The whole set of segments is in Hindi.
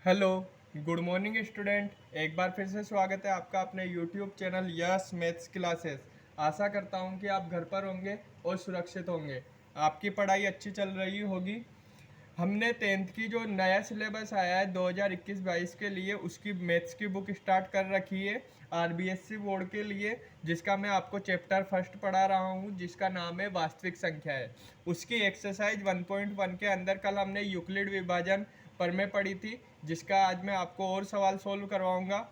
Hello, good morning student. एक बार फिर से स्वागत है आपका अपने YouTube channel yes maths classes. आशा करता हूँ कि आप घर पर होंगे और सुरक्षित होंगे। आपकी पढ़ाई अच्छी चल रही होगी। हमने टेंथ की जो नया सिलेबस आया है 2021-22 के लिए, उसकी मैथ्स की बुक स्टार्ट कर रखी है आरबीएससी बोर्ड के लिए, जिसका मैं आपको चैप्टर फर्स्ट पढ़ा रहा हूँ, जिसका नाम है वास्तविक संख्या है। उसकी एक्सरसाइज 1.1 के अंदर कल हमने यूक्लिड विभाजन पर में पढ़ी थी, जिसका आज मैं आपको और सवाल सोल्व करवाऊंगा।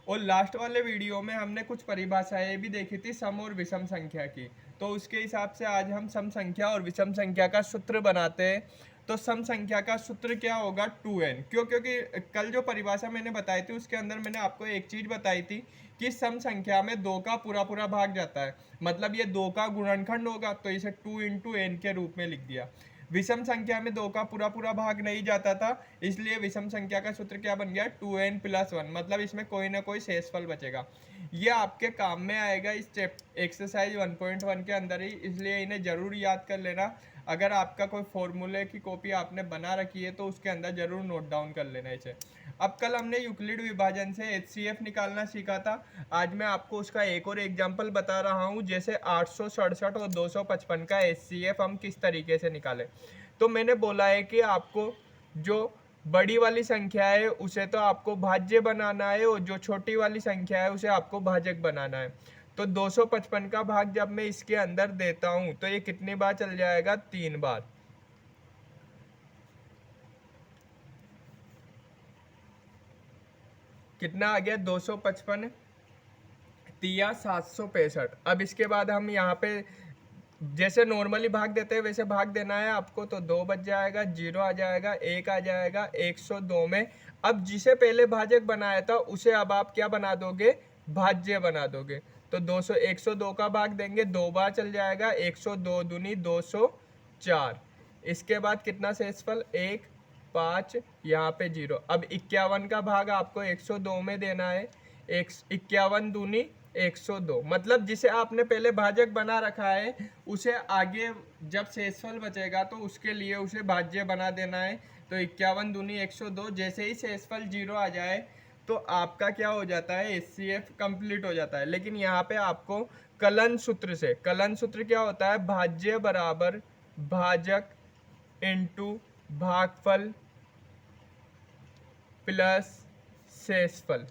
और लास्ट वाले वीडियो में हमने कुछ परिभाषाएं भी देखी थी सम और विषम संख्या की। तो उसके हिसाब से आज हम सम संख्या और विषम संख्या का सूत्र बनाते हैं। तो सम संख्या का सूत्र क्या होगा? 2n। क्यों? क्योंकि कल जो परिभाषा मैंने बताई थी उसके अंदर मैंने आपको एक चीज़ बताई थी कि सम संख्या में दो का पूरा पूरा भाग जाता है, मतलब ये दो का गुणनखंड होगा, तो इसे 2 × n के रूप में लिख दिया। विषम संख्या में दो का पूरा पूरा भाग नहीं जाता था, इसलिए विषम संख्या का सूत्र क्या बन गया? 2n+1, मतलब इसमें कोई ना कोई शेषफल बचेगा। ये आपके काम में आएगा इस एक्सरसाइज 1.1 के अंदर ही, इसलिए इन्हें जरूर याद कर लेना। अगर आपका कोई फॉर्मूले की कॉपी आपने बना रखी है तो उसके अंदर जरूर नोट डाउन कर लेना इसे। अब कल हमने यूक्लिड विभाजन से एचसीएफ निकालना सीखा था। आज मैं आपको उसका एक और एग्जाम्पल बता रहा हूँ, जैसे 867 और 255 का एचसीएफ हम किस तरीके से निकालें। तो मैंने बोला है कि आपको जो बड़ी वाली संख्या है उसे तो आपको भाज्य बनाना है, और जो छोटी वाली संख्या है उसे आपको भाजक बनाना है। तो 255 का भाग जब मैं इसके अंदर देता हूं तो ये कितनी बार चल जाएगा? 3 बार। कितना आ गया? 255 तिया 765। अब इसके बाद हम यहाँ पे जैसे नॉर्मली भाग देते हैं वैसे भाग देना है आपको। तो 2 बच जाएगा, 0 आ जाएगा, 1 आ जाएगा 102 में। अब जिसे पहले भाजक बनाया था उसे अब आप क्या बना दोगे? भाज्य बना दोगे। तो 102 का भाग देंगे, 2 बार चल जाएगा, 102 दूनी 204। इसके बाद कितना शेषफल? 1, 5, यहाँ पे 0। अब 51 का भाग आपको 102 में देना है। 51 दूनी 102, मतलब जिसे आपने पहले भाजक बना रखा है उसे आगे जब शेषफल बचेगा तो उसके लिए उसे भाज्य बना देना है। तो 51 दूनी 102, जैसे ही शेषफल 0 आ जाए तो आपका क्या हो जाता है? एचसीएफ कंप्लीट हो जाता है। लेकिन यहाँ पे आपको कलन सूत्र से, कलन सूत्र क्या होता है? भाज्य बराबर भाजक इंटू भागफल प्लस शेषफल।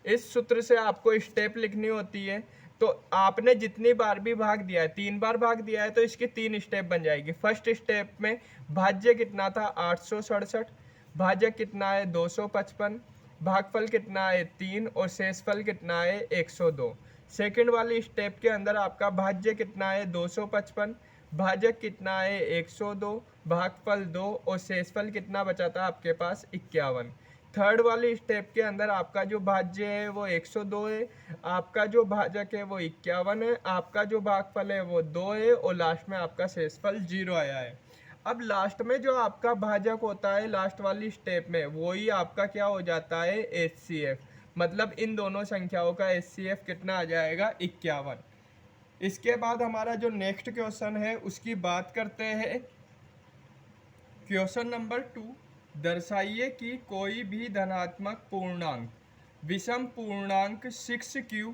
इस सूत्र से आपको स्टेप लिखनी होती है। तो आपने जितनी बार भी भाग दिया है, 3 बार भाग दिया है, तो इसकी 3 स्टेप बन जाएगी। फर्स्ट स्टेप में भाज्य कितना था? 867। भाजक कितना है? 255। भागफल कितना है? 3। और शेषफल कितना है? 102। सेकंड वाली स्टेप के अंदर आपका भाज्य कितना है? 255। भाजक कितना है? 102। भागफल 2, और शेषफल कितना बचा था आपके पास? 51। थर्ड वाली स्टेप के अंदर आपका जो भाज्य है वो 102 है, आपका जो भाजक है वो 51 है, आपका जो भागफल है वो 2 है, और लास्ट में आपका शेषफल 0 आया है। अब लास्ट में जो आपका भाजक होता है लास्ट वाली स्टेप में, वो ही आपका क्या हो जाता है? एचसीएफ। मतलब इन दोनों संख्याओं का एचसीएफ कितना आ जाएगा? 51। इसके बाद हमारा जो नेक्स्ट क्वेश्चन है उसकी बात करते हैं। क्वेश्चन नंबर 2, दर्शाइए कि कोई भी धनात्मक पूर्णांक विषम पूर्णांक 6q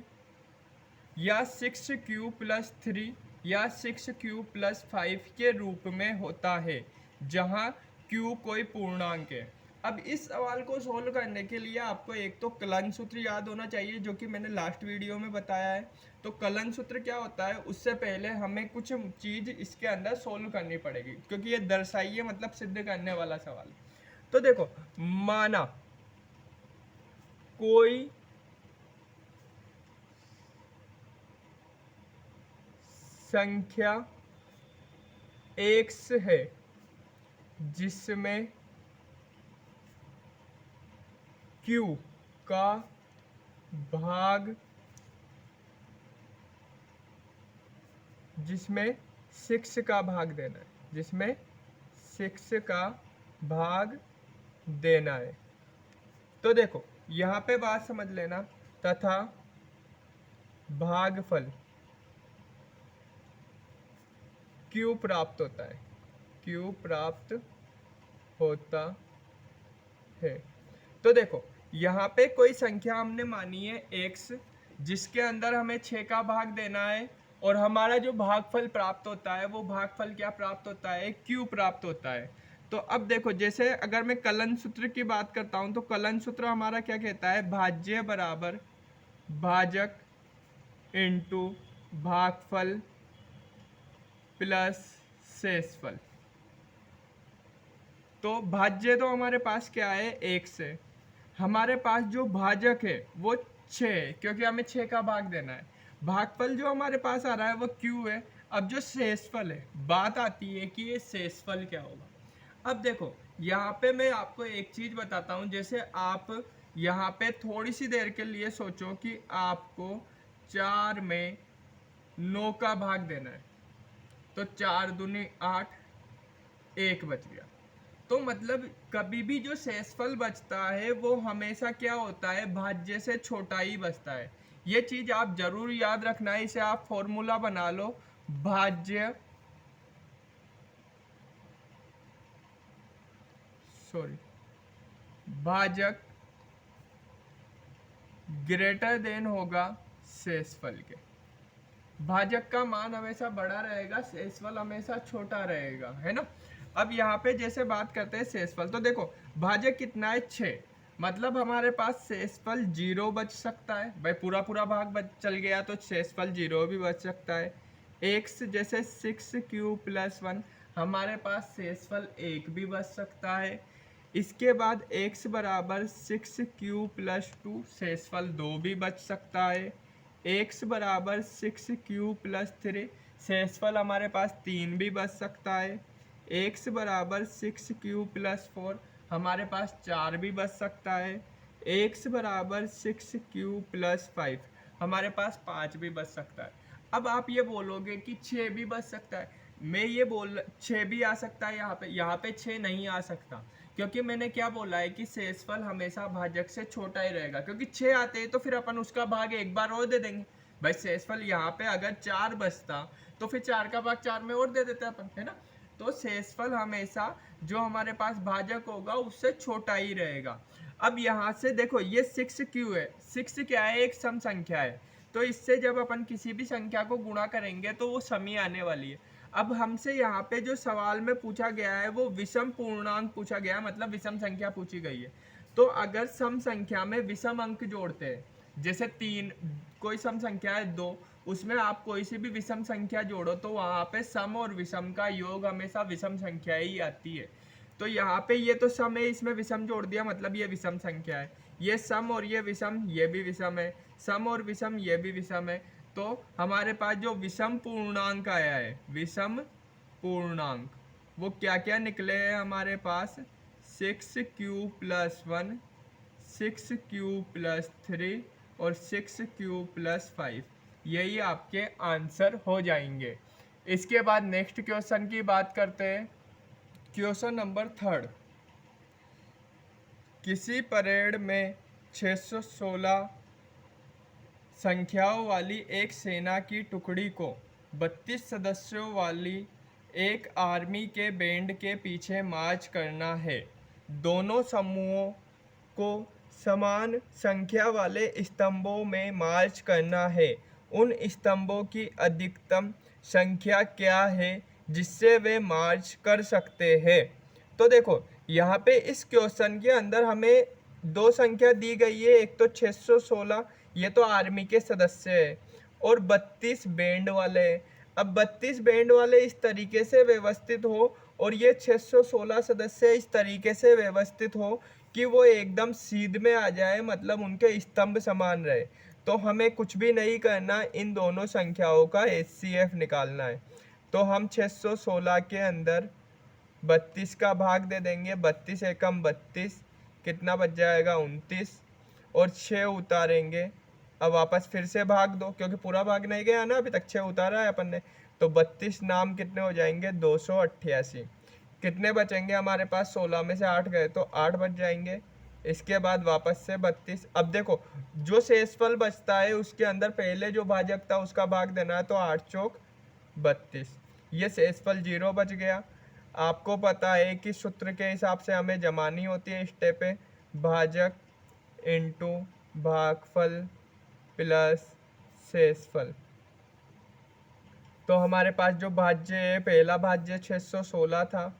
या 6q+3 या 6q+5 के रूप में होता है, जहां q कोई पूर्णांक है। अब इस सवाल को सोल्व करने के लिए आपको एक तो कलन सूत्र याद होना चाहिए, जो कि मैंने लास्ट वीडियो में बताया है। तो कलन सूत्र क्या होता है, उससे पहले हमें कुछ चीज़ इसके अंदर सोल्व करनी पड़ेगी, क्योंकि ये दर्शाइए मतलब सिद्ध करने वाला सवाल। तो देखो, माना कोई संख्या x है जिसमें q का भाग, जिसमें 6 का भाग देना है, जिसमें 6 का भाग देना है। तो देखो यहाँ पे बात समझ लेना, तथा भागफल q प्राप्त होता है, q प्राप्त होता है। तो देखो यहाँ पे कोई संख्या हमने मानी है x, जिसके अंदर हमें 6 का भाग देना है, और हमारा जो भागफल प्राप्त होता है वो भागफल क्या प्राप्त होता है, q प्राप्त होता है। तो अब देखो जैसे अगर मैं कलन सूत्र की बात करता हूँ तो कलन सूत्र हमारा क्या कहता है, भाज्य बराबर भाजक इंटू भागफल प्लस शेषफल। तो भाज्य तो हमारे पास क्या है, एक से, हमारे पास जो भाजक है वो 6 है क्योंकि हमें 6 का भाग देना है। भागफल जो हमारे पास आ रहा है वो q है। अब जो शेषफल है, बात आती है कि ये शेषफल क्या होगा। अब देखो यहाँ पे मैं आपको एक चीज बताता हूँ, जैसे आप यहाँ पे थोड़ी सी देर के लिए सोचो कि आपको 4 में 9 का भाग देना है, तो 4 दूनी 8, 1 बच गया। तो मतलब कभी भी जो शेषफल बचता है वो हमेशा क्या होता है, भाज्य से छोटा ही बचता है। ये चीज आप जरूर याद रखना है, इसे आप फॉर्मूला बना लो, भाज्य भाजक ग्रेटर देन होगा शेषफल के। भाजक का मान हमेशा बड़ा रहेगा, शेषफल हमेशा छोटा रहेगा, है ना। अब यहाँ पे जैसे बात करते हैं शेषफल, तो देखो भाजक कितना है, 6, मतलब हमारे पास शेषफल 0 बच सकता है। भाई पूरा पूरा भाग बच चल गया तो शेषफल 0 भी बच सकता है। x जैसे 6q + 1, हमारे पास शेषफल 1 भी बच सकता है। इसके बाद x बराबर 6q + 2, शेषफल 2 भी बच सकता है। x बराबर 6q + 3, शेषफल हमारे पास 3 भी बच सकता है। x बराबर 6q + 4, हमारे पास 4 भी बच सकता है। x बराबर 6q + 5, हमारे पास 5 भी बच सकता है। अब आप ये बोलोगे कि 6 भी बच सकता है, मैं ये बोल 6 भी आ सकता है, यहाँ पे 6 नहीं आ सकता, क्योंकि मैंने क्या बोला है कि शेषफल हमेशा भाजक से छोटा ही रहेगा, क्योंकि 6 आते हैं तो फिर अपन उसका भाग एक बार और दे देंगे। भाई शेषफल यहाँ पे अगर 4 बचता तो फिर 4 का भाग 4 में और दे देते अपन, है ना। तो शेषफल हमेशा जो हमारे पास भाजक होगा उससे छोटा ही रहेगा। अब यहाँ से देखो ये 6q है, 6 क्या है, एक सम संख्या है, तो इससे जब अपन किसी भी संख्या को गुणा करेंगे तो वो सम ही आने वाली है। अब हमसे यहाँ पे जो सवाल में पूछा गया है वो विषम पूर्णांक पूछा गया है, मतलब विषम संख्या पूछी गई है। तो अगर सम संख्या में विषम अंक जोड़ते हैं, जैसे 3, कोई सम संख्या है 2, उसमें आप कोई सी भी विषम संख्या जोड़ो तो वहां पे सम और विषम का योग हमेशा विषम संख्या ही आती है। तो यहाँ पे ये तो सम है, इसमें विषम जोड़ दिया, मतलब ये विषम संख्या है। ये सम और ये विषम, ये भी विषम है, सम और विषम, ये भी विषम है। तो हमारे पास जो विषम पूर्णांक आया है, विषम पूर्णांक, वो क्या क्या निकले हैं हमारे पास, 6q + 1, 6q + 3 और 6q + 5, यही आपके आंसर हो जाएंगे। इसके बाद नेक्स्ट क्वेश्चन की बात करते हैं। क्वेश्चन नंबर 3, किसी परेड में 616 संख्याओं वाली एक सेना की टुकड़ी को 32 सदस्यों वाली एक आर्मी के बैंड के पीछे मार्च करना है। दोनों समूहों को समान संख्या वाले स्तंभों में मार्च करना है। उन स्तंभों की अधिकतम संख्या क्या है जिससे वे मार्च कर सकते हैं। तो देखो यहाँ पे इस क्वेश्चन के अंदर हमें दो संख्या दी गई है, एक तो 616, ये तो आर्मी के सदस्य है, और 32 बैंड वाले हैं। अब 32 बैंड वाले इस तरीके से व्यवस्थित हो और ये 616 सदस्य इस तरीके से व्यवस्थित हो कि वो एकदम सीध में आ जाए, मतलब उनके स्तंभ समान रहे। तो हमें कुछ भी नहीं करना, इन दोनों संख्याओं का HCF निकालना है। तो हम 616 के अंदर 32 का भाग दे देंगे, 32 एकम 32, कितना बच जाएगा 29, और 6 उतारेंगे। अब वापस फिर से भाग दो, क्योंकि पूरा भाग नहीं गया ना, अभी तक 6 उतारा है अपन ने। तो 32 नाम कितने हो जाएंगे, 288। कितने बचेंगे हमारे पास, 16 में से 8 गए तो 8 बच जाएंगे। इसके बाद वापस से 32। अब देखो जो शेषफल बचता है उसके अंदर पहले जो भाजक था उसका भाग देना है, तो 8 चौक 32, ये शेषफल 0 बच गया। आपको पता है कि सूत्र के हिसाब से हमें जमानी होती है स्टेप पे, भाजक इंटू भागफल प्लस शेषफल। तो हमारे पास जो भाज्य है, पहला भाज्य 616 था,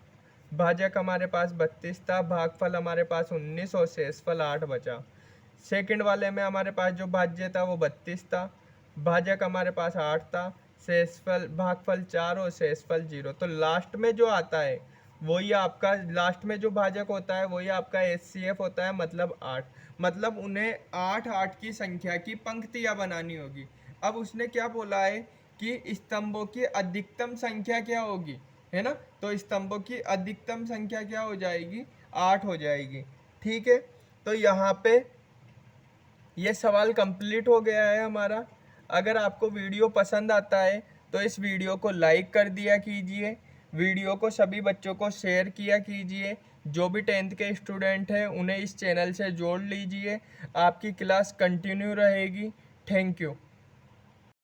भाजक हमारे पास 32 था, भागफल हमारे पास 19 और शेषफल 8 बचा। सेकंड वाले में हमारे पास जो भाज्य था वो 32 था, भाजक हमारे पास 8 था, शेषफल भागफल 4 और शेषफल 0। तो लास्ट में जो आता है वही आपका, लास्ट में जो भाजक होता है वही आपका HCF होता है, मतलब 8। मतलब उन्हें 8 की संख्या की पंक्तियां बनानी होगी। अब उसने क्या बोला है कि स्तंभों की अधिकतम संख्या क्या होगी, है ना। तो स्तंभों की अधिकतम संख्या क्या हो जाएगी, 8 हो जाएगी। ठीक है, तो यहाँ पे ये सवाल कंप्लीट हो गया है हमारा। अगर आपको वीडियो पसंद आता है तो इस वीडियो को लाइक कर दिया कीजिए, वीडियो को सभी बच्चों को शेयर किया कीजिए। जो भी 10th के स्टूडेंट हैं उन्हें इस चैनल से जोड़ लीजिए, आपकी क्लास कंटिन्यू रहेगी। Thank you.